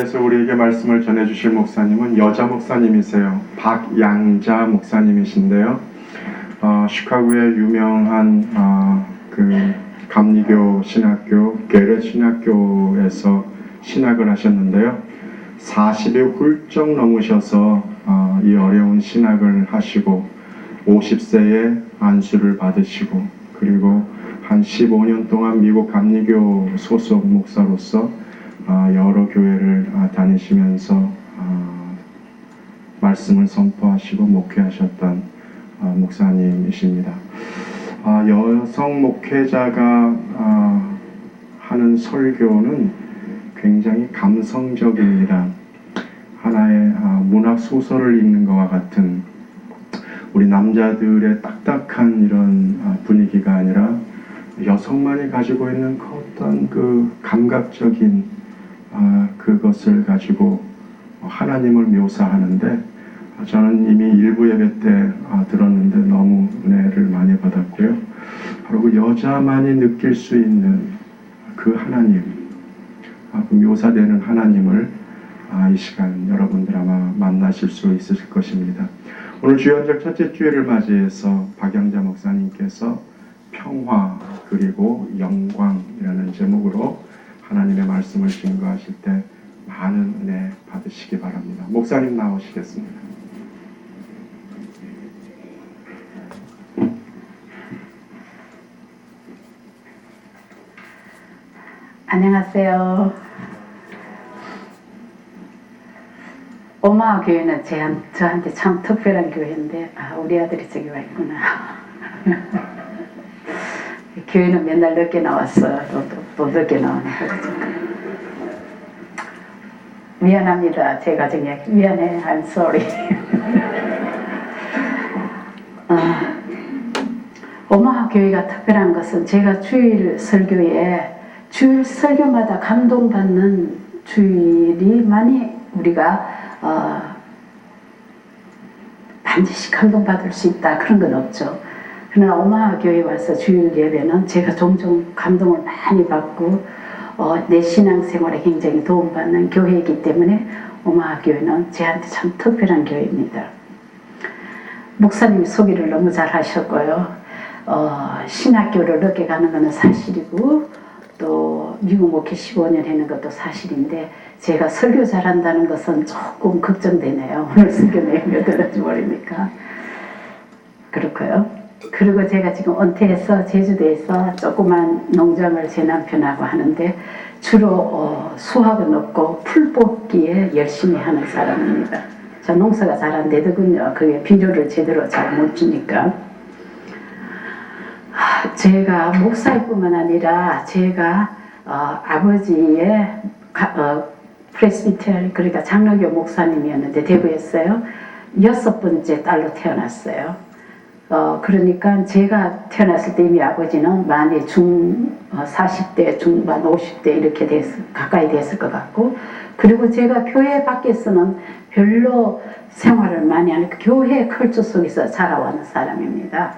그래서 우리에게 말씀을 전해주실 목사님은 여자 목사님이세요. 박양자 목사님이신데요. 시카고의 유명한 그 감리교 신학교 게렛 신학교에서 신학을 하셨는데요. 40이 훌쩍 넘으셔서 이 어려운 신학을 하시고 50세에 안수를 받으시고 그리고 한 15년 동안 미국 감리교 소속 목사로서 여러 교회를 다니시면서 말씀을 선포하시고 목회하셨던 목사님이십니다. 여성 목회자가 하는 설교는 굉장히 감성적입니다. 하나의 문학 소설을 읽는 것과 같은 우리 남자들의 딱딱한 이런 분위기가 아니라 여성만이 가지고 있는 어떤 그 감각적인 그것을 가지고 하나님을 묘사하는데 저는 이미 일부 예배 때 들었는데 너무 은혜를 많이 받았고요. 바로 그 여자만이 느낄 수 있는 그 하나님, 그 묘사되는 하나님을 이 시간 여러분들 아마 만나실 수 있으실 것입니다. 오늘 주연절 첫째 주일을 맞이해서 박양자 목사님께서 평화 그리고 영광이라는 제목으로 하나님의 말씀을 증거하실 때 많은 은혜 받으시기 바랍니다. 목사님 나오시겠습니다. 안녕하세요. 오마하 교회는 저한테 참 특별한 교회인데 우리 아들이 저기 와 있구나. 교회는 맨날 늦게 나왔어. 또 늦게 나오네. 미안합니다. 제가 정말 미안해. I'm sorry. 오마하 교회가 특별한 것은 제가 주일 설교마다 감동받는 주일이 많이 우리가 반드시 감동받을 수 있다 그런 건 없죠. 그러나 오마하 교회에 와서 주일 예배는 제가 종종 감동을 많이 받고 내 신앙생활에 굉장히 도움받는 교회이기 때문에 오마하 교회는 저한테 참 특별한 교회입니다. 목사님이 소개를 너무 잘 하셨고요. 신학교를 늦게 가는 것은 사실이고 또 미국 목회 15년 하는 것도 사실인데 제가 설교 잘한다는 것은 조금 걱정되네요. 오늘 설교 내용이 어떨지 모르니까. 그렇고요. 그리고 제가 지금 은퇴해서 제주도에서 조그만 농장을 제 남편하고 하는데 주로 수확은 없고 풀 뽑기에 열심히 하는 사람입니다. 저 농사가 잘 안 되더군요. 그게 비료를 제대로 잘 못 주니까. 제가 목사일 뿐만 아니라 제가 아버지의 프레스비테리 그러니까 장로교 목사님이었는데 대구였어요. 6번째 딸로 태어났어요. 그러니까 제가 태어났을 때 이미 아버지는 많이 40대 중반 50대 이렇게 가까이 됐을 것 같고 그리고 제가 교회 밖에서는 별로 생활을 많이 하니까 교회 컬처 속에서 자라왔는 사람입니다.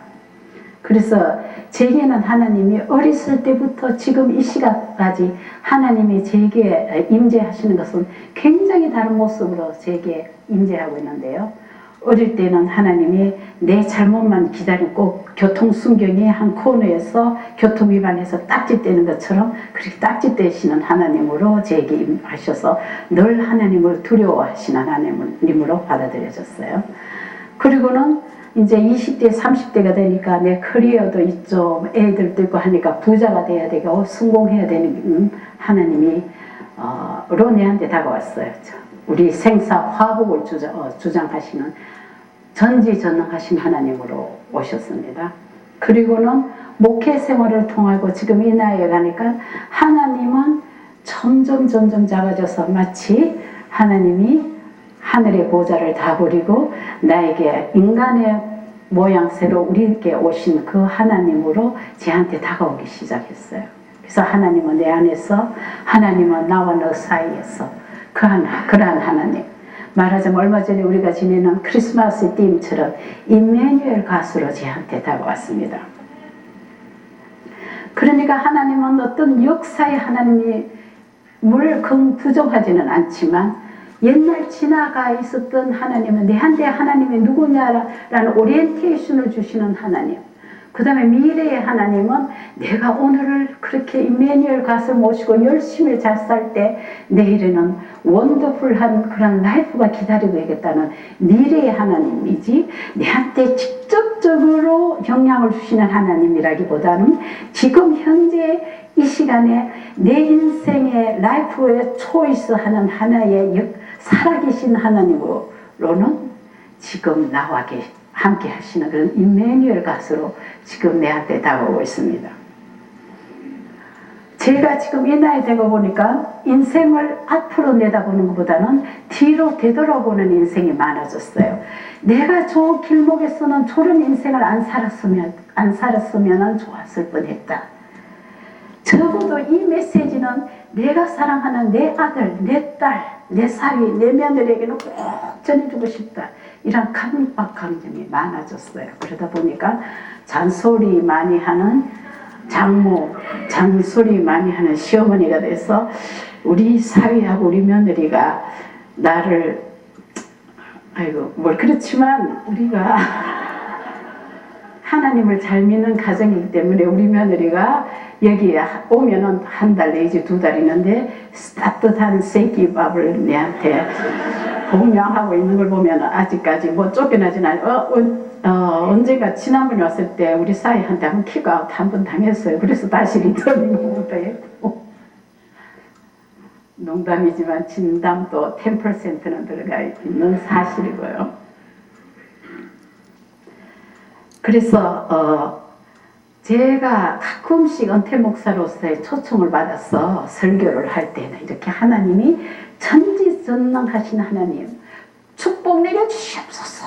그래서 제게는 하나님이 어렸을 때부터 지금 이 시간까지 하나님이 제게 임재하시는 것은 굉장히 다른 모습으로 제게 임재하고 있는데요. 어릴 때는 하나님이 내 잘못만 기다리고 교통순경이 한 코너에서 교통위반해서 딱지 떼는 것처럼 그렇게 딱지 떼시는 하나님으로 제게 임하셔서 늘 하나님을 두려워하시는 하나님으로 받아들여졌어요. 그리고는 이제 20대, 30대가 되니까 내 커리어도 있죠. 애들도 있고 하니까 부자가 돼야 되고 성공해야 되는 하나님이 내한테 다가왔어요. 우리 생사 화복을 주장하시는 전지전능하신 하나님으로 오셨습니다. 그리고는 목회 생활을 통하고 지금 이 나이에 가니까 하나님은 점점 작아져서 마치 하나님이 하늘의 보좌를 다 버리고 나에게 인간의 모양새로 우리에게 오신 그 하나님으로 제한테 다가오기 시작했어요. 그래서 하나님은 내 안에서 하나님은 나와 너 사이에서 그러한 하나님 말하자면 얼마 전에 우리가 지내는 크리스마스 팀처럼 임마누엘 가수로 제한테 다가왔습니다. 그러니까 하나님은 어떤 역사의 하나님이 물금 부족하지는 않지만 옛날 지나가 있었던 하나님은 내한테 하나님이 누구냐라는 오리엔테이션을 주시는 하나님. 그 다음에 미래의 하나님은 내가 오늘을 그렇게 임마누엘 갓을 모시고 열심히 잘 살 때 내일에는 원더풀한 그런 라이프가 기다리고 있겠다는 미래의 하나님이지 내한테 직접적으로 영향을 주시는 하나님이라기보다는 지금 현재 이 시간에 내 인생의 라이프에 초이스하는 하나의 살아계신 하나님으로는 지금 나와 함께 하시는 그런 임마누엘 갓으로 지금 내한테 다가오고 있습니다. 제가 지금 이 나이 되고 보니까 인생을 앞으로 내다보는 것보다는 뒤로 되돌아보는 인생이 많아졌어요. 내가 저 길목에서는 저런 인생을 안 살았으면 좋았을 뻔했다. 적어도 이 메시지는 내가 사랑하는 내 아들, 내 딸, 내 사위, 내 며느리에게는 꼭 전해주고 싶다. 이런 강박감정이 많아졌어요. 그러다 보니까 잔소리 많이 하는 장모, 잔소리 많이 하는 시어머니가 돼서 우리 사위하고 우리 며느리가 나를 아이고 뭘 그렇지만 우리가 하나님을 잘 믿는 가정이기 때문에 우리 며느리가 여기 오면은 한 달 내지 두 달 있는데 따뜻한 새끼밥을 내한테 공양하고 있는 걸 보면 아직까지 뭐 쫓겨나진 않아요. 언젠가 지난번에 왔을 때 우리 사이한테 한번 킥아웃 한번 당했어요. 그래서 다시 리터닝 못하겠고 농담이지만 진담도 10%는 들어가 있는 사실이고요. 그래서 제가 가끔씩 은퇴 목사로서의 초청을 받아서 설교를 할 때는 이렇게 하나님이 천지전능하신 하나님 축복 내려주시옵소서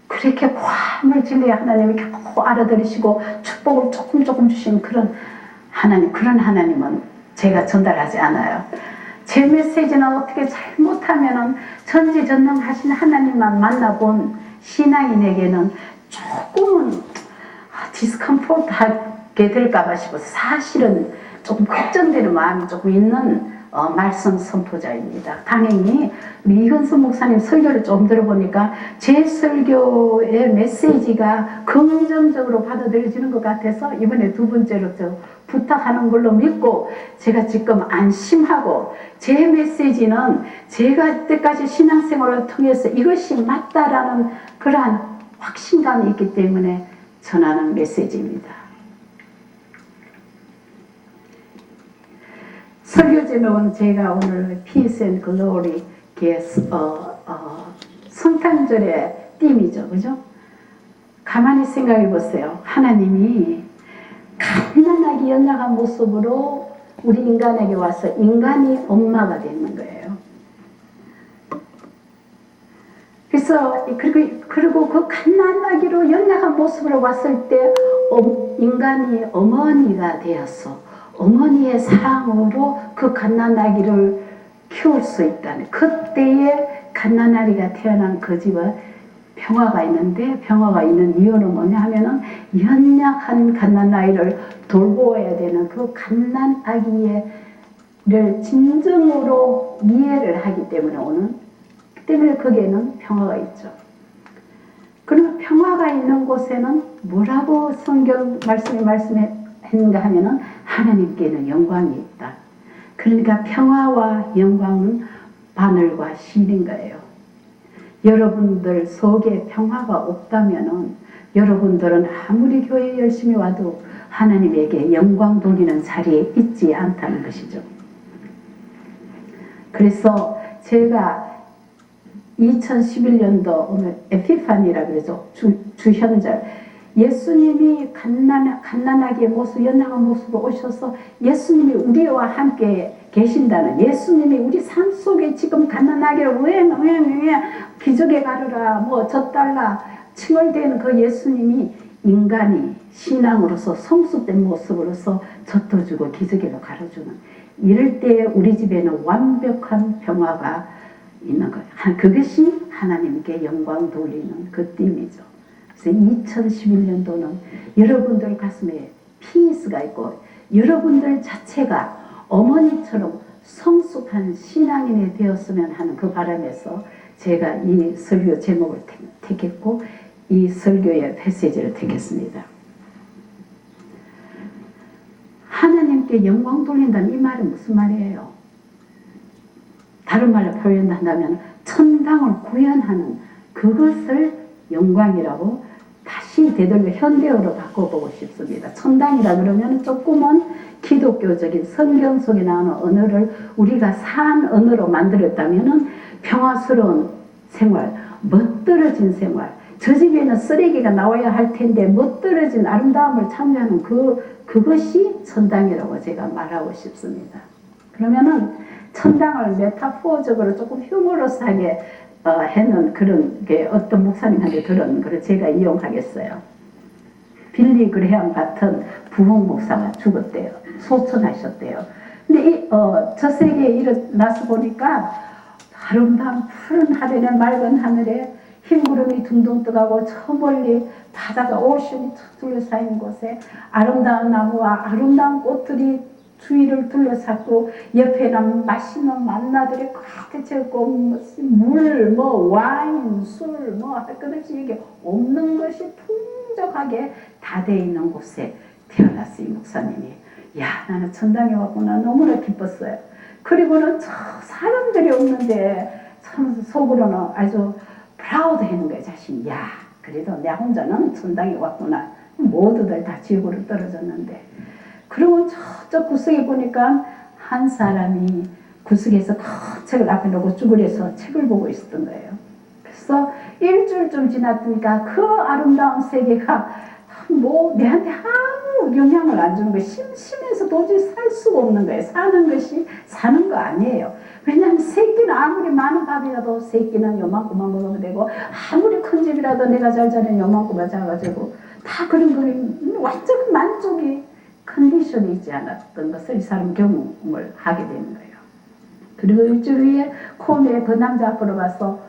그렇게 화음을 질러야 하나님이 겨우 알아들으시고 축복을 조금 주시는 그런 하나님은 제가 전달하지 않아요. 제 메시지는 어떻게 잘못하면 천지전능하신 하나님만 만나본 신앙인에게는 조금은 디스컴포트하게 될까봐 싶어서 사실은 조금 걱정되는 마음이 조금 있는 말씀 선포자입니다. 당연히 우리 이근수 목사님 설교를 좀 들어보니까 제 설교의 메시지가 긍정적으로 받아들여지는 것 같아서 이번에 두 번째로 저 부탁하는 걸로 믿고 제가 지금 안심하고 제 메시지는 제가 이때까지 신앙생활을 통해서 이것이 맞다라는 그러한 확신감이 있기 때문에 전하는 메시지입니다. 설교 제목은 제가 오늘 Peace and Glory 성탄절의 띠이죠, 그죠? 가만히 생각해 보세요. 하나님이 가난하게 연약한 모습으로 우리 인간에게 와서 인간이 엄마가 되는 거예요. 그래서 그리고 그 갓난아기로 연약한 모습으로 왔을 때 인간이 어머니가 되어서 어머니의 사랑으로 그 갓난아기를 키울 수 있다는 그때에 갓난아기가 태어난 그 집은 평화가 있는데 평화가 있는 이유는 뭐냐 하면은 연약한 갓난아기를 돌보아야 되는 그 갓난아기를 진정으로 이해를 하기 때문에 오는 때문에 거기에는 평화가 있죠. 그러면 평화가 있는 곳에는 뭐라고 성경 말씀이 말씀했는가 하면은 하나님께는 영광이 있다. 그러니까 평화와 영광은 바늘과 실인 거예요. 여러분들 속에 평화가 없다면은 여러분들은 아무리 교회에 열심히 와도 하나님에게 영광 돌리는 자리에 있지 않다는 것이죠. 그래서 제가 2011년도 오늘 에피파니라 그러죠. 주현절. 예수님이 갓난아기의 모습, 연약한 모습으로 오셔서 예수님이 우리와 함께 계신다는 예수님이 우리 삶 속에 지금 갓난아기를 왜 기적에 가르라 뭐 젖달라 칭얼대는 그 예수님이 인간이 신앙으로서 성숙된 모습으로서 젖도 기적으로 가르주는 이럴 때 우리 집에는 완벽한 평화가 있는 거예요. 그것이 하나님께 영광 돌리는 그 띠이죠. 그래서 2011년도는 여러분들 가슴에 피스가 있고 여러분들 자체가 어머니처럼 성숙한 신앙인이 되었으면 하는 그 바람에서 제가 이 설교 제목을 택했고 이 설교의 메시지를 택했습니다. 하나님께 영광 돌린다는 이 말은 무슨 말이에요? 다른 말로 표현한다면 천당을 구현하는 그것을 영광이라고 다시 되돌려 현대어로 바꿔보고 싶습니다. 천당이라 그러면 조금은 기독교적인 성경 속에 나오는 언어를 우리가 산 언어로 만들었다면 평화스러운 생활, 멋들어진 생활, 저 집에는 쓰레기가 나와야 할 텐데 멋들어진 아름다움을 창조하는 그것이 천당이라고 제가 말하고 싶습니다. 그러면은 천당을 메타포적으로 조금 휴머러스하게 해는 그런 게 어떤 목사님한테 들은 걸 제가 이용하겠어요. 빌리 그레함 같은 부흥 목사가 죽었대요. 소천하셨대요. 근데 저 세계에 일어나서 보니까 아름다운 푸른 하늘에 맑은 하늘에 흰 구름이 둥둥 떠가고 저 멀리 바다가 오션이 둘러싸인 곳에 아름다운 나무와 아름다운 꽃들이 주위를 둘러쌌고 옆에는 맛있는 만나들이 꽉 채웠고 물, 와인, 술, 할 것 없이 이게 없는 것이 풍족하게 다 돼 있는 곳에 태어났어요. 이 목사님이. 야, 나는 천당에 왔구나. 너무나 기뻤어요. 그리고는 저 사람들이 없는데 참 속으로는 아주 프라우드 하는 거예요. 자신이. 야, 그래도 내 혼자는 천당에 왔구나. 모두들 다 지옥으로 떨어졌는데. 그리고 저쪽 구석에 보니까 한 사람이 구석에서 큰 책을 앞에 놓고 쭈그려서 책을 보고 있었던 거예요. 그래서 일주일쯤 지났으니까 그 아름다운 세계가 내한테 아무 영향을 안 주는 거예요. 심심해서 도저히 살 수가 없는 거예요. 사는 것이 사는 거 아니에요. 왜냐하면 새끼는 아무리 많은 밥이라도 새끼는 요만큼만 먹으면 되고 아무리 큰 집이라도 내가 잘 자면 요만큼만 자가지고 다 그런 거는 완전 만족이 컨디션이 있지 않았던 것을 이 사람 경험을 하게 되는 거예요. 그리고 일주일 후에 코미에 그 남자 앞으로 가서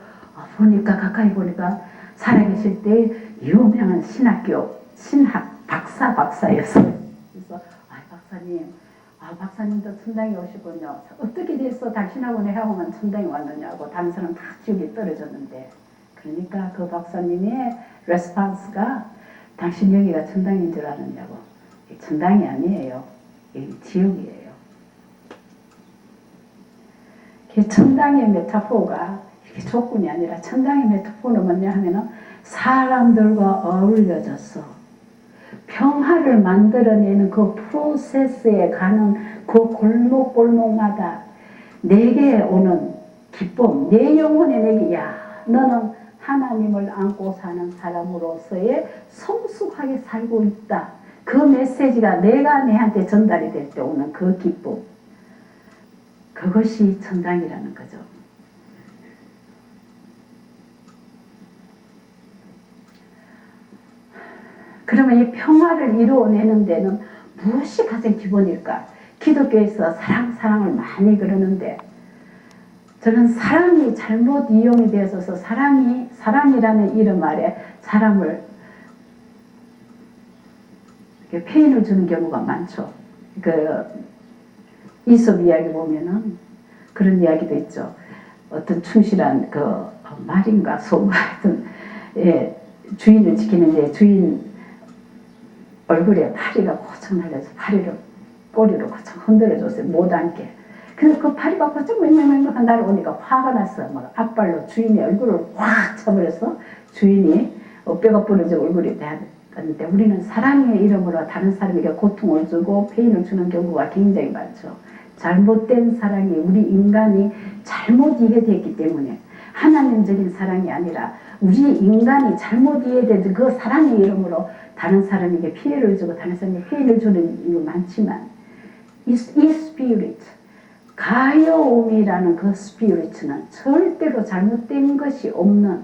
보니까 가까이 보니까 살아계실 때 유명한 신학 박사였어요. 그래서 박사님도 천당에 오시군요. 어떻게 됐어? 당신하고 내하고만 천당에 왔느냐고. 다른 사람 다 지옥에 떨어졌는데. 그러니까 그 박사님의 레스판스가 당신 여기가 천당인 줄 아느냐고. 천당이 아니에요. 여기 지옥이에요. 천당의 메타포가 이렇게 조건이 아니라 천당의 메타포는 뭐냐 하면은 사람들과 어울려져서 평화를 만들어내는 그 프로세스에 가는 그 골목골목마다 내게 오는 기쁨, 내 영혼에 내게 너는 하나님을 안고 사는 사람으로서의 성숙하게 살고 있다. 그 메시지가 내가 내한테 전달이 될 때 오는 그 기쁨, 그것이 천당이라는 거죠. 그러면 이 평화를 이루어내는 데는 무엇이 가장 기본일까? 기독교에서 사랑을 많이 그러는데 저는 사랑이 잘못 이용이 되어서 사랑이라는 이름 아래 사람을 페인을 주는 경우가 많죠. 이솝 이야기 보면은 그런 이야기도 있죠. 어떤 충실한 말인가 소가 하여튼 주인을 지키는데 주인 얼굴에 파리가 고청 날려서 꼬리로 고청 흔들어줬어요. 못 앉게. 그래서 그 파리가 고청 맹맹맹맹 날아오니까 화가 났어요. 막 앞발로 주인의 얼굴을 확 쳐버려서 주인이 뼈가 부러져 얼굴이 되었는데 우리는 사랑의 이름으로 다른 사람에게 고통을 주고 페인을 주는 경우가 굉장히 많죠. 잘못된 사랑이 우리 인간이 잘못 이해됐기 때문에 하나님적인 사랑이 아니라 우리 인간이 잘못 이해된 그 사랑의 이름으로 다른 사람에게 피해를 주고 다른 사람에게 피해를 주는 이유 많지만 이 스피릿, 가여움이라는 그 스피릿은 절대로 잘못된 것이 없는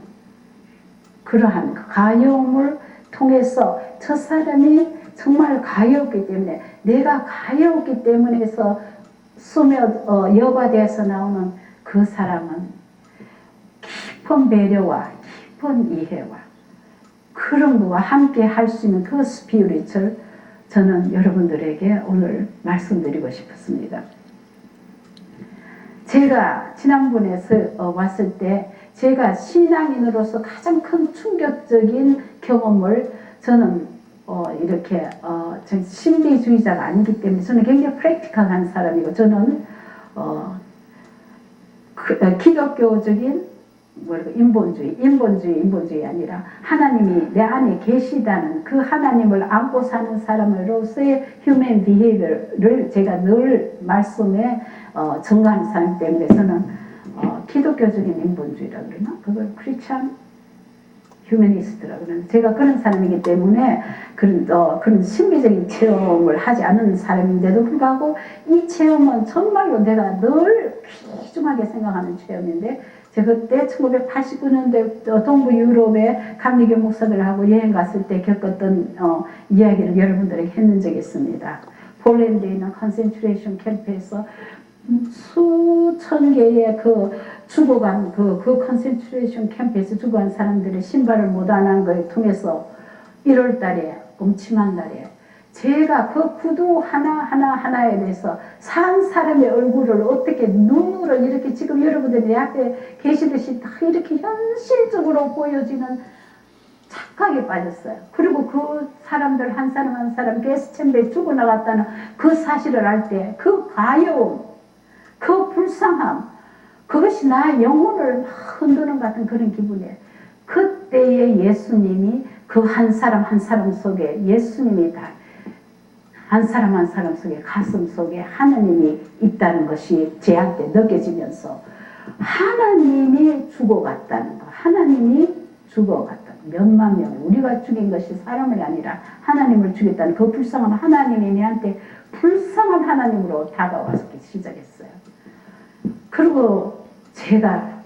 그러한 가여움을 통해서 저 사람이 정말 가여웠기 때문에 내가 가여웠기 때문에 해서 여과되어서 나오는 그 사람은 깊은 배려와 깊은 이해와 그런 거와 함께 할 수 있는 그 스피릿을 저는 여러분들에게 오늘 말씀드리고 싶었습니다. 제가 지난번에 왔을 때 제가 신앙인으로서 가장 큰 충격적인 경험을 저는 이렇게 저 신비주의자가 아니기 때문에 저는 굉장히 프랙티컬한 사람이고 저는 기독교적인 인본주의 아니라 하나님이 내 안에 계시다는 그 하나님을 안고 사는 사람으로서의 휴먼 비헤이비어를 제가 늘 말씀에 증거하는 사람 때문에 저는 기독교적인 인본주의라 그러나 그걸 크리스찬 휴머니스트라 그러는 제가 그런 사람이기 때문에 그런 신비적인 체험을 하지 않은 사람인데도 불구하고 이 체험은 정말로 내가 늘 귀중하게 생각하는 체험인데 제가 그때 1989년대 동부 유럽에 감리교 목사들하고 여행 갔을 때 겪었던 이야기를 여러분들에게 했는 적이 있습니다. 폴란드에 있는 컨센트레이션 캠프에서 수천 개의 죽어간 그 컨센트레이션 캠프에서 죽어간 사람들의 신발을 못안한 것을 통해서 1월 달에 음침한 날에 제가 그 구두 하나에 대해서 산 사람의 얼굴을 어떻게 눈으로 이렇게 지금 여러분들이 내 앞에 계시듯이 다 이렇게 현실적으로 보여지는 착각에 빠졌어요. 그리고 그 사람들 한 사람 한 사람 게스챔버에 죽어나갔다는 그 사실을 알 때 그 가여움, 그 불쌍함, 그것이 나의 영혼을 흔드는 같은 그런 기분이에요. 그때의 예수님이 그 한 사람 한 사람 속에 예수님이 다 한 사람 한 사람 속에 가슴 속에 하나님이 있다는 것이 제한테 느껴지면서 하나님이 죽어갔다는 거, 하나님이 죽어갔다. 몇만 명, 우리가 죽인 것이 사람이 아니라 하나님을 죽였다는 그 불쌍한 하나님이 내한테 불쌍한 하나님으로 다가와서 시작했어요. 그리고 제가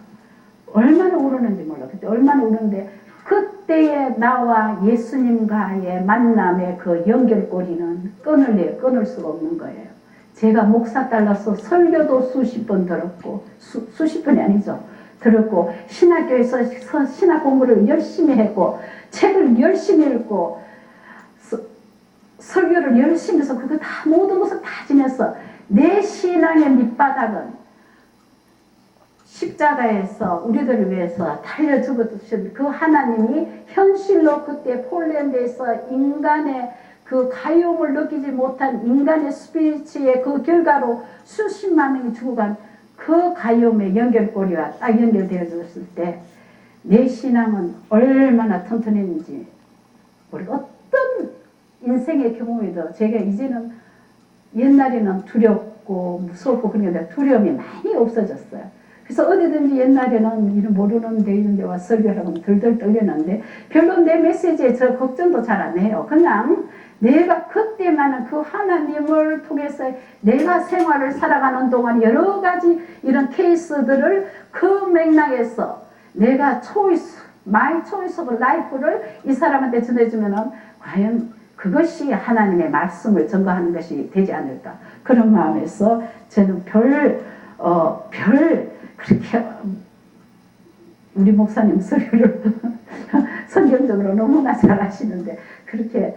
얼마나 울었는지 몰라. 그때 얼마나 울었는데 그때의 나와 예수님과의 만남의 그 연결고리는 끊을 수가 없는 거예요. 제가 목사 딸로서 설교도 수십 번 들었고 수십 번이 아니죠. 들었고 신학교에서 신학 공부를 열심히 했고 책을 열심히 읽고 설교를 열심히 해서 그거 다 모든 것을 다 지냈어. 내 신앙의 밑바닥은 십자가에서 우리들을 위해서 달려 죽어주신 그 하나님이 현실로 그때 폴란드에서 인간의 그 가요움을 느끼지 못한 인간의 스피리츠의 그 결과로 수십만 명이 죽어간 그 가요움의 연결고리와 딱 연결되어졌을 때 내 신앙은 얼마나 튼튼했는지 우리 어떤 인생의 경우에도 제가 이제는 옛날에는 두렵고 무섭고 그러는데 두려움이 많이 없어졌어요. 그래서 어디든지 옛날에는 모르는 데 이런 데 와서 설교를 하면 덜덜 떨렸는데 별로 내 메시지에 저 걱정도 잘 안 해요. 그냥 내가 그때만은 그 하나님을 통해서 내가 생활을 살아가는 동안 여러 가지 이런 케이스들을 그 맥락에서 내가 마이 초이스 오브 라이프를 이 사람한테 전해주면은 과연 그것이 하나님의 말씀을 증거하는 것이 되지 않을까. 그런 마음에서 저는 그렇게 우리 목사님 설교를 성경적으로 너무나 잘 하시는데 그렇게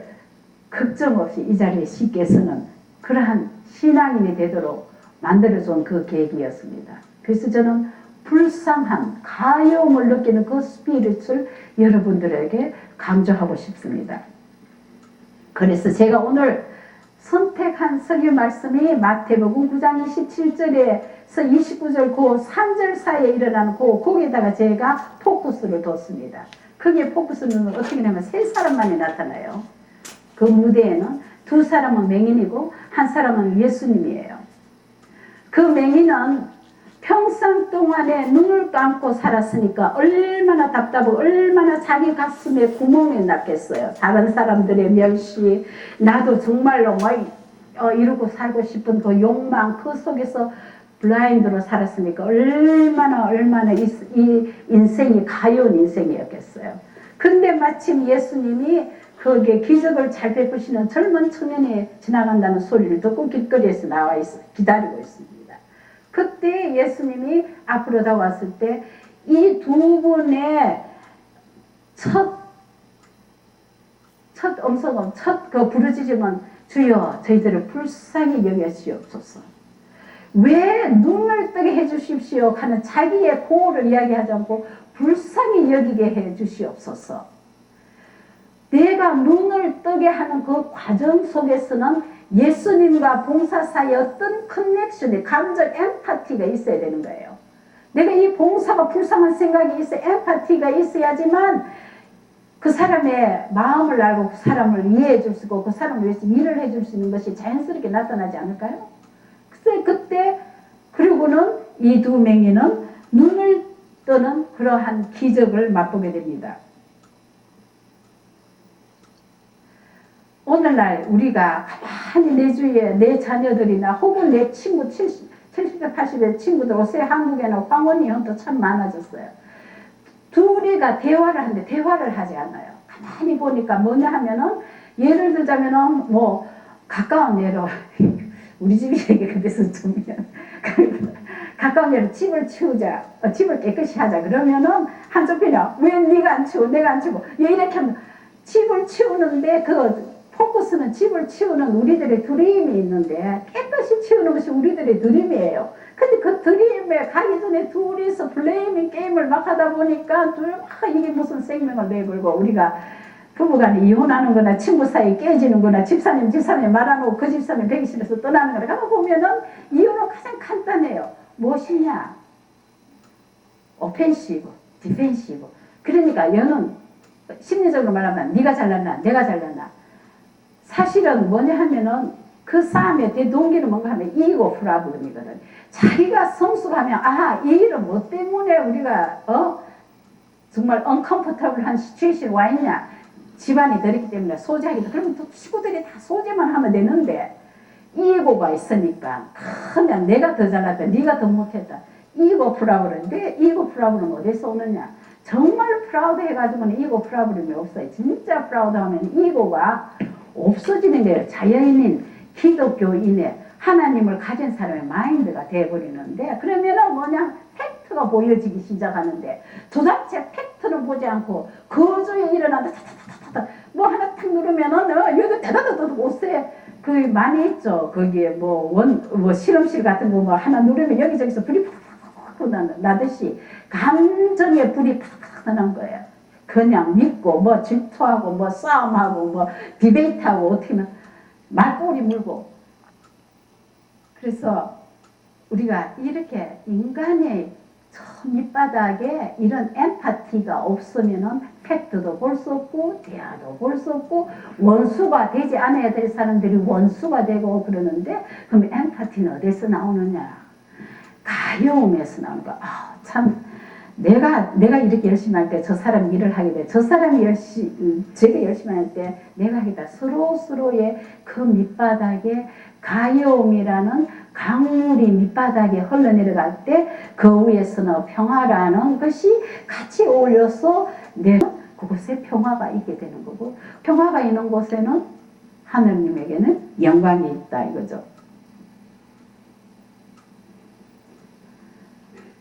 걱정 없이 이 자리에 쉽게서는 그러한 신앙인이 되도록 만들어준 그 계기였습니다. 그래서 저는 불쌍한 가여움을 느끼는 그 스피릿을 여러분들에게 강조하고 싶습니다. 그래서 제가 오늘 선택한 설교 말씀이 마태복음 9장 27절에서 29절 그 3절 사이에 일어나는 거기에다가 제가 포커스를 뒀습니다. 거기에 포커스는 어떻게 되냐면 세 사람만이 나타나요. 그 무대에는 두 사람은 맹인이고 한 사람은 예수님이에요. 그 맹인은 평생 동안에 눈을 감고 살았으니까 얼마나 답답하고 얼마나 자기 가슴에 구멍이 났겠어요. 다른 사람들의 멸시, 나도 정말로 이러고 살고 싶은 그 욕망, 그 속에서 블라인드로 살았으니까 얼마나 이 인생이 가여운 인생이었겠어요. 근데 마침 예수님이 거기에 기적을 잘 베푸시는 젊은 청년이 지나간다는 소리를 듣고 길거리에서 나와 기다리고 있습니다. 그때 예수님이 앞으로 다가왔을 때 이 두 분의 첫 그 부르짖음은 주여 저희들을 불쌍히 여겨주시옵소서. 왜 눈을 뜨게 해주십시오 하는 자기의 고를 이야기하지 않고 불쌍히 여기게 해주시옵소서. 내가 눈을 뜨게 하는 그 과정 속에서는 예수님과 봉사 사이에 어떤 커넥션이, 감정, 엠파티가 있어야 되는 거예요. 내가 이 봉사가 불쌍한 생각이 있어, 엠파티가 있어야지만 그 사람의 마음을 알고 그 사람을 이해해 줄 수 있고 그 사람을 위해서 일을 해줄 수 있는 것이 자연스럽게 나타나지 않을까요? 그때 그리고는 이 두 맹인은 눈을 뜨는 그러한 기적을 맛보게 됩니다. 오늘날 우리가 가만히 내 주위에 내 자녀들이나 혹은 내 친구 70대 80대 친구들 요새 한국에는 황혼이 형도 참 많아졌어요. 둘이가 대화를 하는데 대화를 하지 않아요. 가만히 보니까 뭐냐 하면은 예를 들자면은 뭐 가까운 예로 우리 집이 얘기해서 좀 가까운 예로 집을 치우자, 집을 깨끗이 하자 그러면은 한쪽 편이 왜 네가 안 치워, 내가 안 치워, 이렇게 하면 집을 치우는데 그 포커스는 집을 치우는 우리들의 드림이 있는데 깨끗이 치우는 것이 우리들의 드림이에요. 근데 그 드림에 가기 전에 둘이서 플레이밍 게임을 막 하다 보니까 이게 무슨 생명을 내걸고 우리가 부부간에 이혼하는 거나 친구 사이 깨지는 거나 집사님 말아놓고 그 집사님 대기실에서 떠나는 거나 가만 보면은 이유는 가장 간단해요. 무엇이냐? 오펜시브, 디펜시브. 그러니까 여는 심리적으로 말하면 네가 잘났나 내가 잘났나. 사실은 뭐냐 하면은 그 싸움의 대동기는 뭔가 하면 이고 프라블럼이거든. 자기가 성숙하면 이 일은 뭐 때문에 우리가 정말 언컴포터블한 시츄에이션에 와 있냐. 집안이 더럽기 때문에 소재하기도. 그러면 또 식구들이 다 소재만 하면 되는데 이고가 있으니까 그러면 내가 더 잘났다 네가 더 못했다. 이고 프라블럼인데 이고 프라블럼 어디서 오느냐. 정말 프라우드 해가지고는 이고 프라블럼이 없어요. 진짜 프라우드 하면 이고가 없어지는 거예요. 자연인 기독교인의 하나님을 가진 사람의 마인드가 되어버리는데 그러면은 뭐냐 팩트가 보여지기 시작하는데 도대체 팩트는 보지 않고 거주에 일어나다 뭐 하나 탁 누르면은 여기 다다다다 옷에 그 많이 있죠. 거기에 뭐 실험실 같은 거 뭐 하나 누르면 여기저기서 불이 팍팍 나듯이 감정의 불이 팍팍 나는 거예요. 그냥 믿고 뭐 질투하고 뭐 싸움하고 뭐 디베이트하고 어떻게 하면 말꼬리 물고. 그래서 우리가 이렇게 인간의 저 밑바닥에 이런 엠파티가 없으면은 팩트도 볼 수 없고 대화도 볼 수 없고 원수가 되지 않아야 될 사람들이 원수가 되고 그러는데 그럼 엠파티는 어디서 나오느냐? 가여움에서 나오는 거야. 참 내가 이렇게 열심히 할 때 저 사람이 일을 하게 돼. 저 사람이 제가 열심히 할 때 내가 하겠다. 서로의 그 밑바닥에 가여움이라는 강물이 밑바닥에 흘러내려갈 때 그 위에서는 평화라는 것이 같이 어울려서 그곳에 평화가 있게 되는 거고 평화가 있는 곳에는 하느님에게는 영광이 있다 이거죠.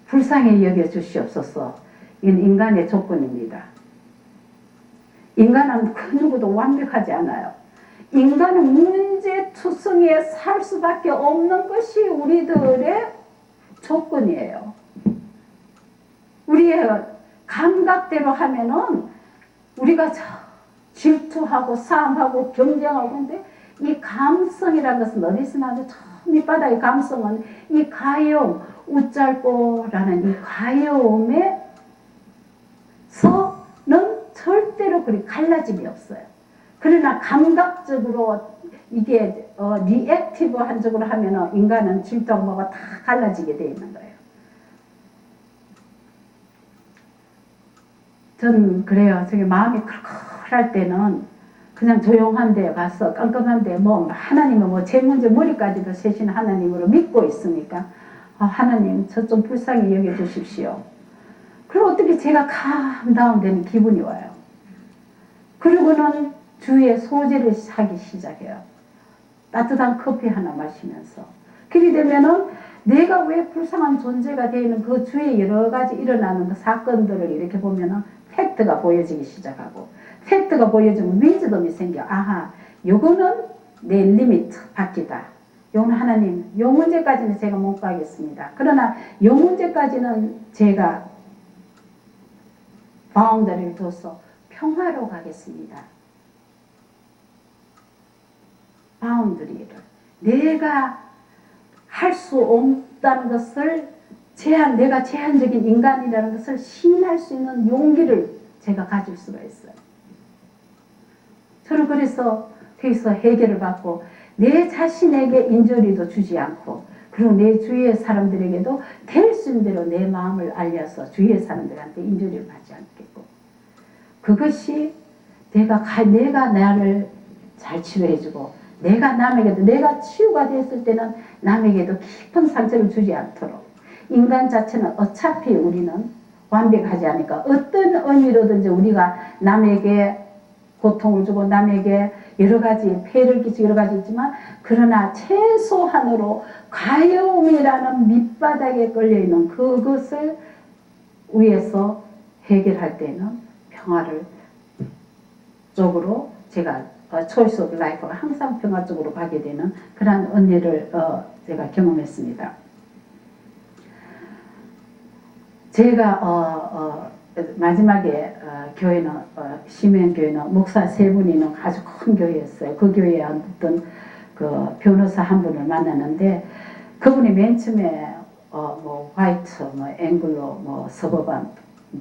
불쌍히 여겨주시옵소서. 이건 인간의 조건입니다. 인간은 그 누구도 완벽하지 않아요. 인간은 문제투성이에 살 수밖에 없는 것이 우리들의 조건이에요. 우리의 감각대로 하면은 우리가 질투하고 싸움하고 경쟁하고 근데 이 감성이라는 것은 어디서 나죠? 저 밑바닥의 감성은 이 가여움, 웃잘꼬라는 이 가여움에서는 절대로 그리 갈라짐이 없어요. 그러나 감각적으로 이게 리액티브한 쪽으로 하면은 인간은 질투하고 뭐가 다 갈라지게 되어 있는 거예요. 전 그래요. 저기 마음이 클클할 때는 그냥 조용한 데 가서 깜깜한 데 하나님은 제 문제 머리까지도 세신 하나님으로 믿고 있으니까 하나님 저 좀 불쌍히 여겨주십시오. 그리고 어떻게 제가 감다운되는 기분이 와요. 그리고는 주위에 소재를 하기 시작해요. 따뜻한 커피 하나 마시면서. 그렇게 되면은 내가 왜 불쌍한 존재가 되는 그 주위에 여러 가지 일어나는 그 사건들을 이렇게 보면은 팩트가 보여지기 시작하고 팩트가 보여지면 위즈덤이 생겨. 요거는 내 리미트 밖이다. 요는 하나님, 요 문제까지는 제가 못 가겠습니다. 그러나 요 문제까지는 제가 바운더리를 둬서 평화로 가겠습니다. 바운더리를. 내가 할 수 없다는 것을 내가 제한적인 인간이라는 것을 시인할 수 있는 용기를 제가 가질 수가 있어요. 저는 그래서 거기서 해결을 받고 내 자신에게 인조리도 주지 않고 그리고 내 주위의 사람들에게도 될 수 있는 대로 내 마음을 알려서 주위의 사람들한테 인조리를 받지 않겠고 그것이 내가 나를 잘 치료해주고 내가 남에게도 내가 치유가 됐을 때는 남에게도 깊은 상처를 주지 않도록 인간 자체는 어차피 우리는 완벽하지 않으니까 어떤 의미로든지 우리가 남에게 고통을 주고 남에게 여러 가지 폐를 끼치고 여러 가지 있지만 그러나 최소한으로 가여움이라는 밑바닥에 걸려있는 그것을 위해서 해결할 때는 평화를 쪽으로 제가 초이스 오브 라이프가 항상 평화 쪽으로 가게 되는 그런 은혜를 제가 경험했습니다. 제가 마지막에 교회는 시멘교회는 목사 세 분이 있는 아주 큰 교회였어요. 그 교회에 어떤 그 변호사 한 분을 만났는데 그분이 맨 처음에 뭐 화이트, 뭐 앵글로, 뭐 서버반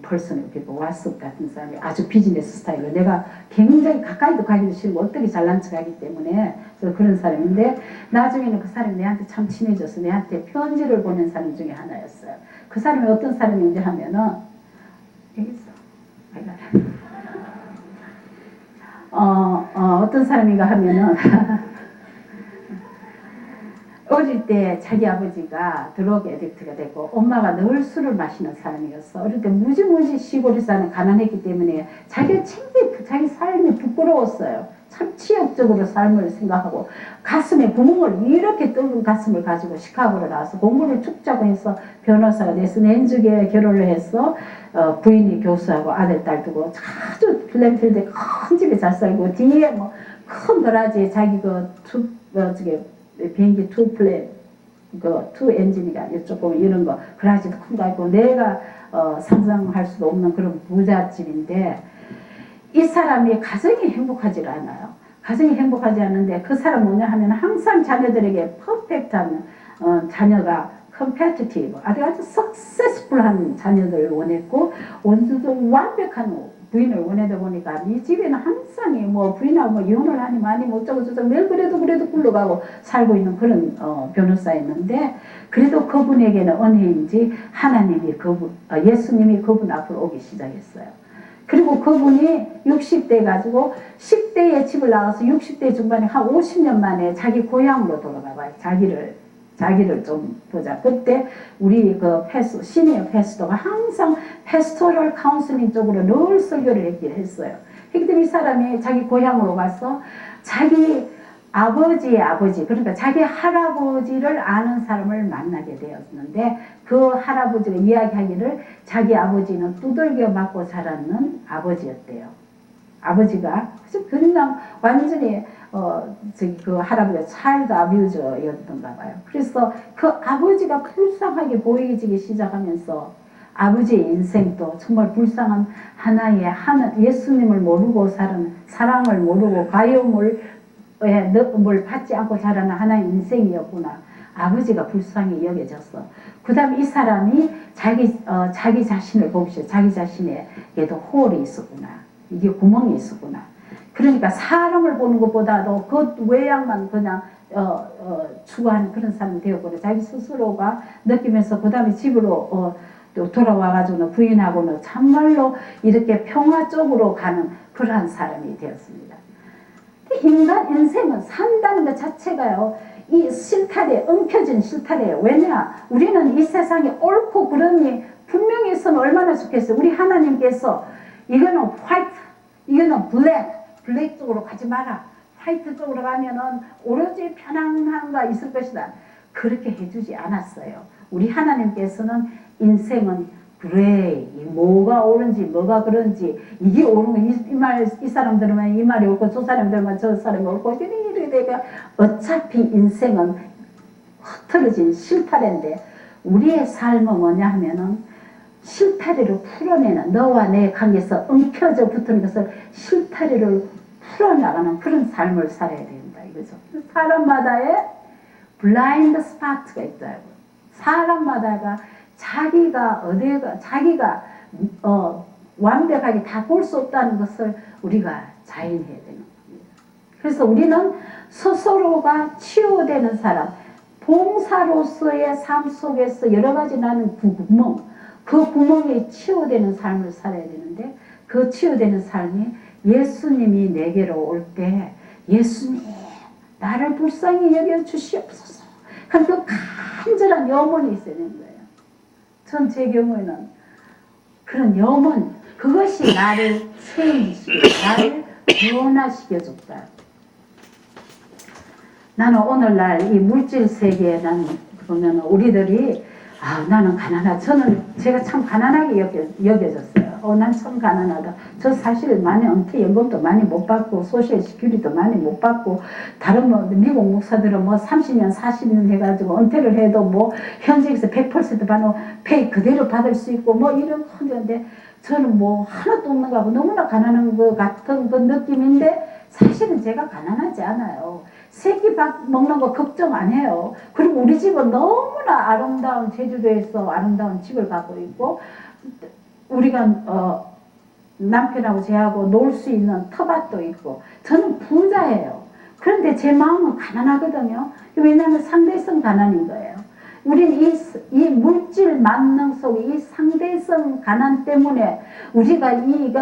펄슨을 그리고 왓썹 같은 사람이 아주 비즈니스 스타일로 내가 굉장히 가까이도 가기도 싫고 어떻게 잘난 척하기 때문에 그런 사람인데 나중에는 그 사람이 내한테 참 친해져서 내한테 편지를 보낸 사람 중에 하나였어요. 그 사람이 어떤 사람인지 하면은 여기 있어. 어떤 사람인가 하면은 어릴 때 자기 아버지가 드러그 애딕트가 되고 엄마가 늘 술을 마시는 사람이었어. 어릴 때 무지무지 시골에 사는 가난했기 때문에 자기 삶이 부끄러웠어요. 참 치욕적으로 삶을 생각하고 가슴에 구멍을 이렇게 뚫은 가슴을 가지고 시카고로 나와서 공부를 축자고 해서 변호사가 돼서 낸주에 결혼을 해서 부인이 교수하고 아들 딸 두고 아주 플랜필드에 큰 집에 잘 살고 뒤에 뭐 큰 거라지에 자기 비행기 투 엔진이가 이쪽 보면 이런 거 그라지도 큰 거 있고 내가 상상할 수도 없는 그런 부잣집인데 이 사람이 가정이 행복하지 않아요. 가정이 행복하지 않은데 그 사람 뭐냐 하면 항상 자녀들에게 퍼펙트한 자녀가 컴페티티브 아주 석세스풀한 자녀들을 원했고 완벽한 부인을 원하다 보니까 이 집에는 항상 뭐 부인하고 뭐 이혼을 하니 많이 못 자고 저쩌고 매일 그래도 굴러가고 살고 있는 그런 변호사였는데 그래도 그분에게는 은혜인지 하나님이 예수님이 그분 앞으로 오기 시작했어요. 그리고 그분이 60대 가지고 10대에 집을 나와서 60대 중반에 한 50년 만에 자기 고향으로 돌아가 봐요. 자기를 좀 보자. 그때 우리 시니어 패스터가 항상 패스토럴 카운슬링 쪽으로 늘 설교를 했어요. 그렇기 때문에 이 사람이 자기 고향으로 가서 자기 아버지의 아버지, 그러니까 자기 할아버지를 아는 사람을 만나게 되었는데 그 할아버지가 이야기하기를 자기 아버지는 두들겨 맞고 자랐는 아버지였대요. 아버지가 그냥 완전히 그 할아버지가 차일드 아뷰저였던가 봐요. 그래서 그 아버지가 불쌍하게 보이기 시작하면서 아버지의 인생도 정말 불쌍한 하나의 예수님을 모르고 사는 사랑을 모르고 가요물 받지 않고 자라는 하나의 인생이었구나. 아버지가 불쌍히 여겨졌어. 그 다음에 이 사람이 자기 자신을 보시오. 자기 자신에게도 홀이 있었구나. 이게 구멍이 있었구나. 그러니까 사람을 보는 것보다도 그 외양만 그냥 추구하는 그런 사람이 되었고 자기 스스로가 느끼면서 그 다음에 집으로 또 돌아와가지고 부인하고는 참말로 이렇게 평화 쪽으로 가는 그러한 사람이 되었습니다. 인간 인생은 산다는 것 자체가요, 이 실타래, 엉켜진 실타래예요. 왜냐? 우리는 이 세상에 옳고 그름이 분명히 있으면 얼마나 좋겠어요. 우리 하나님께서 이거는 화이트, 이거는 블랙 쪽으로 가지 마라. 화이트 쪽으로 가면은 오로지 편안함과 있을 것이다. 그렇게 해주지 않았어요. 우리 하나님께서는 인생은 그레이, 뭐가 옳은지 뭐가 그런지 이게 옳은 이 사람들은 이 말이 옳고 저 사람들은 저 사람이 옳고 이렇게 되니까 어차피 인생은 흐트러진 실타래인데 우리의 삶은 뭐냐 하면은 실타래를 풀어내는 너와 내 관계에서 엉켜져 붙은 것을 실타래를 풀어나가는 그런 삶을 살아야 된다 이거죠. 사람마다의 블라인드 스팟가 있다고. 사람마다가 자기가 완벽하게 다 볼 수 없다는 것을 우리가 자인해야 되는 겁니다. 그래서 우리는 스스로가 치유되는 사람, 봉사로서의 삶 속에서 여러 가지 나는 구멍, 그 구멍에 치유되는 삶을 살아야 되는데 그 치유되는 삶이 예수님이 내게로 올 때 예수님 나를 불쌍히 여겨주시옵소서 그 간절한 염원이 있어야 되는 거예요. 전 제 경우에는 그런 염원, 그것이 나를 세임시키고 나를 변화시켜줬다. 나는 오늘날 이 물질 세계에 나는 보면 우리들이 나는 가난하다. 제가 참 가난하게 여겨졌어요. 난 참 가난하다. 저 사실 많이 은퇴 연금도 많이 못 받고 소셜 시큐리티도 많이 못 받고 다른 미국 목사들은 30년 40년 해가지고 은퇴를 해도 현직에서 100% 받는 페이 그대로 받을 수 있고 이런 건데 저는 하나도 없는 거 하고 너무나 가난한 것 같은 그 느낌인데 사실은 제가 가난하지 않아요. 새끼 밥 먹는 거 걱정 안 해요. 그리고 우리 집은 너무나 아름다운 제주도에서 아름다운 집을 갖고 있고 우리가 남편하고 제하고 놀 수 있는 터밭도 있고 저는 부자예요. 그런데 제 마음은 가난하거든요. 왜냐하면 상대성 가난인 거예요. 우리는 이 물질 만능 속에 이 상대성 가난 때문에 우리가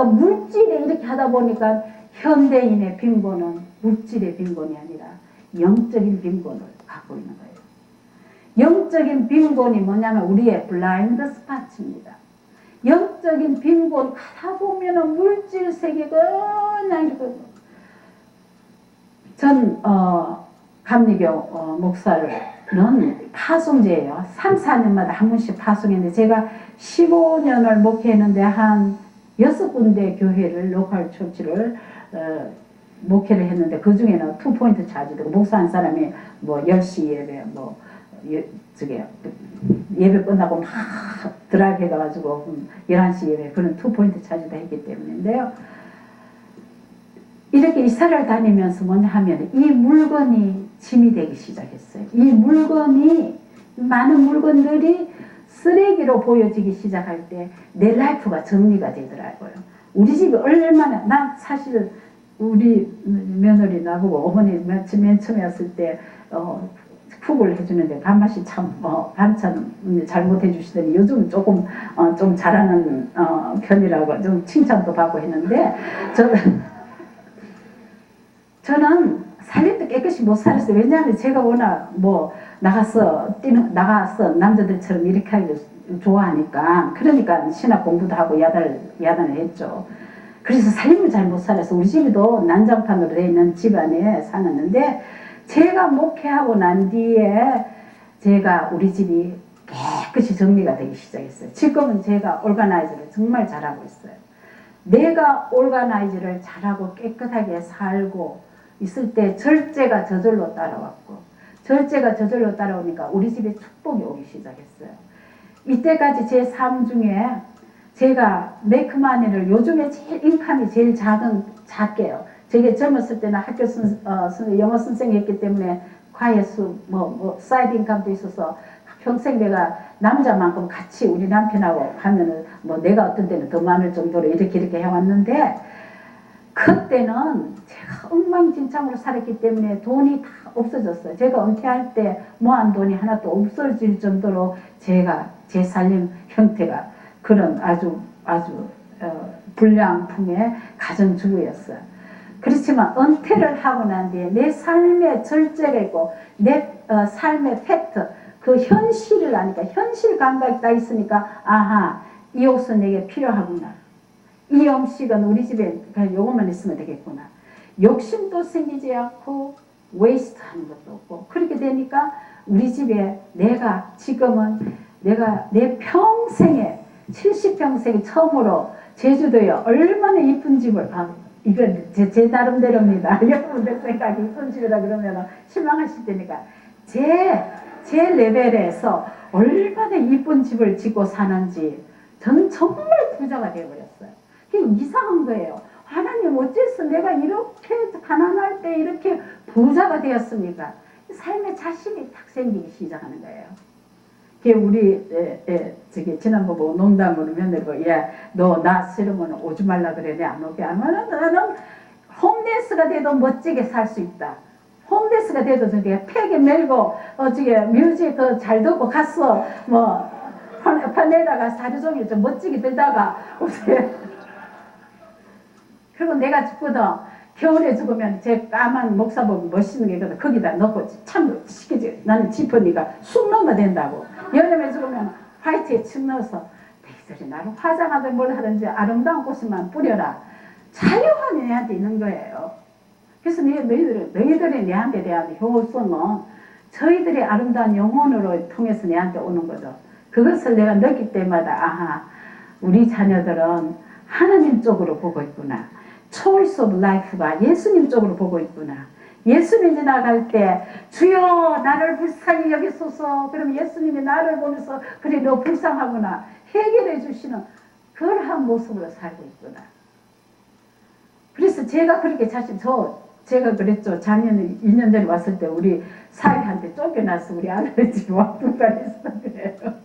물질에 이렇게 하다 보니까 현대인의 빈곤은 물질의 빈곤이 아니라 영적인 빈곤을 갖고 있는 거예요. 영적인 빈곤이 뭐냐면 우리의 블라인드 스팟입니다. 영적인 빈곤 가다 보면은 물질 세계가 그냥 전 감리교 목사는 파송제예요. 3, 4년마다 한 번씩 파송했는데 제가 15년을 목회했는데 한 6군데 교회를 로컬 처치를 목회를 했는데 그 중에는 2포인트 차지되고 목사 한 사람이 10시 예배 예배 끝나고 막 드라이브 해가지고 11시 예배 그런 2포인트 차지다 했기 때문인데요. 이렇게 이사를 다니면서 뭐냐 하면 이 물건이 짐이 되기 시작했어요. 이 물건이 많은 물건들이 쓰레기로 보여지기 시작할 때 내 라이프가 정리가 되더라고요. 우리 집이 얼마나 난 사실 우리 며느리 나보고 어머니 맨 처음에 왔을 때 쿡을 해주는데 밥맛이 참 반찬 잘못해 주시더니 요즘 조금 좀 잘하는 편이라고 좀 칭찬도 받고 했는데 저는 살릴 때 깨끗이 못 살았어요. 왜냐하면 제가 워낙 나가서 남자들처럼 이렇게 하기를 좋아하니까 그러니까 신학 공부도 하고 야단을 했죠. 그래서 살림을 잘 못 살아서 우리 집도 난장판으로 되어 있는 집안에 살았는데 제가 목회하고 난 뒤에 우리 집이 깨끗이 정리가 되기 시작했어요. 지금은 제가 올가나이즈를 정말 잘하고 있어요. 내가 올가나이즈를 잘하고 깨끗하게 살고 있을 때 절제가 저절로 따라왔고 절제가 저절로 따라오니까 우리 집에 축복이 오기 시작했어요. 이때까지 제 삶 중에 제가 메이크마니를 요즘에 제일 인컴이 제일 작게요. 제가 젊었을 때는 학교 영어 선생님이었기 때문에 과외수 사이드 인컴도 있어서 평생 내가 남자만큼 같이 우리 남편하고 하면은 내가 어떤 때는 더 많을 정도로 이렇게 해왔는데 그때는 제가 엉망진창으로 살았기 때문에 돈이 다 없어졌어요. 제가 은퇴할 때 모은 돈이 하나도 없어질 정도로 제 살림 형태가 그런 아주 불량풍의 가정주부였어요. 그렇지만 은퇴를 하고 난 뒤에 내 삶의 절제가 있고 내 삶의 팩트 그 현실을 아니까 현실 감각이 딱 있으니까 이 옷은 내게 필요하구나. 이 음식은 우리 집에 그냥 요것만 있으면 되겠구나. 욕심도 생기지 않고 웨이스트 하는 것도 없고 그렇게 되니까 우리 집에 지금은 내 평생에 70평생에 처음으로 제주도에 얼마나 이쁜 집을 이건 제 나름대로입니다. 여러분들 생각이 이쁜 집이라 그러면 실망하실 테니까 제 제 레벨에서 얼마나 이쁜 집을 짓고 사는지 저는 정말 부자가 되어버렸어요. 그게 이상한 거예요. 하나님 어째서 내가 이렇게 가난할 때 이렇게 부자가 되었습니까? 삶에 자신이 탁 생기기 시작하는 거예요. 우리 저기 지난번 보고 농담으로 며느리가 너 나 싫으면 오지 말라 그래. 내 안 오게 하면은 나는 홈레스가 돼도 멋지게 살 수 있다. 홈레스가 돼도 저기 팩에 메고 저기 뮤직 잘 듣고 갔어. 뭐 파네라가 하루 종일 좀 멋지게 들다가 오세요. 그리고 내가 죽거든. 겨울에 죽으면 제 까만 목사복 멋있는 게 있거든. 거기다 넣고 참 시키지. 나는 지퍼니가 쑥 넣으면 된다고. 여름에 죽으면 화이트에 층 넣어서 너희들이 나를 화장하든 뭘 하든지 아름다운 꽃만 뿌려라. 자유함이 내한테 있는 거예요. 그래서 너희들이 내한테 대한 효성은 저희들이 아름다운 영혼으로 통해서 내한테 오는 거죠. 그것을 내가 느낄 때마다 아하, 우리 자녀들은 하나님 쪽으로 보고 있구나. 초이스 오브 라이프가 예수님 쪽으로 보고 있구나. 예수님 지나갈 때 주여 나를 불쌍히 여기소서. 그럼 예수님이 나를 보면서 그래 너 불쌍하구나 해결해 주시는 그러한 모습으로 살고 있구나. 그래서 제가 그렇게 제가 그랬죠. 작년에 2년 전에 왔을 때 우리 사위한테 쫓겨나서 우리 아들 집에 왕뚱까지 있어 그래요.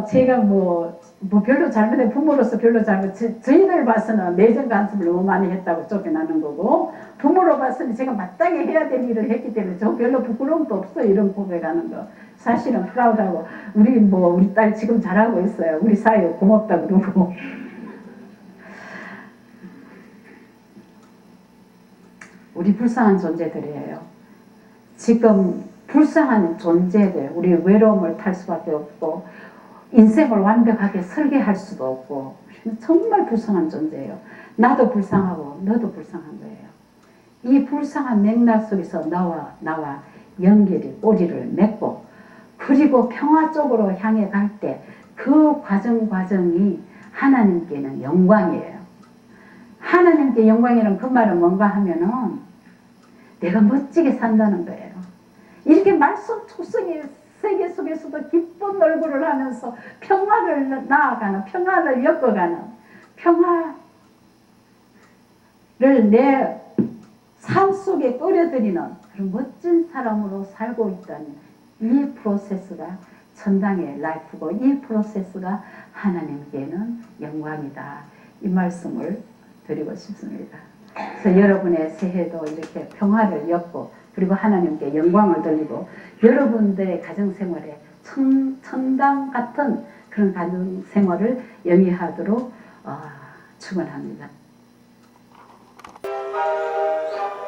제가 별로 잘못해 부모로서 별로 잘못 저희들 봐서는 내정 간섭을 너무 많이 했다고 쫓겨나는 거고 부모로 봐서는 제가 마땅히 해야 될 일을 했기 때문에 저 별로 부끄러움도 없어요. 이런 고백하는 거 사실은 프라우드하고 우리 딸 지금 잘하고 있어요. 우리 사위 고맙다 그러고. 우리 불쌍한 존재들이에요. 지금 불쌍한 존재들, 우리 외로움을 탈 수밖에 없고 인생을 완벽하게 설계할 수도 없고 정말 불쌍한 존재예요. 나도 불쌍하고 너도 불쌍한 거예요. 이 불쌍한 맥락 속에서 나와 연결이 꼬리를 맺고 그리고 평화 쪽으로 향해 갈 때 그 과정이 하나님께는 영광이에요. 하나님께 영광이라는 그 말은 뭔가 하면은 내가 멋지게 산다는 거예요. 이렇게 말씀 촉성의 세계 속에서도 기쁜 얼굴을 하면서 평화를 나아가는, 평화를 엮어가는, 평화를 내 삶 속에 끌어들이는 그런 멋진 사람으로 살고 있다는 이 프로세스가 천당의 라이프고 이 프로세스가 하나님께는 영광이다. 이 말씀을 드리고 싶습니다. 그래서 여러분의 새해도 이렇게 평화를 엮고 그리고 하나님께 영광을 돌리고 여러분들의 가정생활에 천당 같은 그런 가정생활을 영위하도록 축원합니다.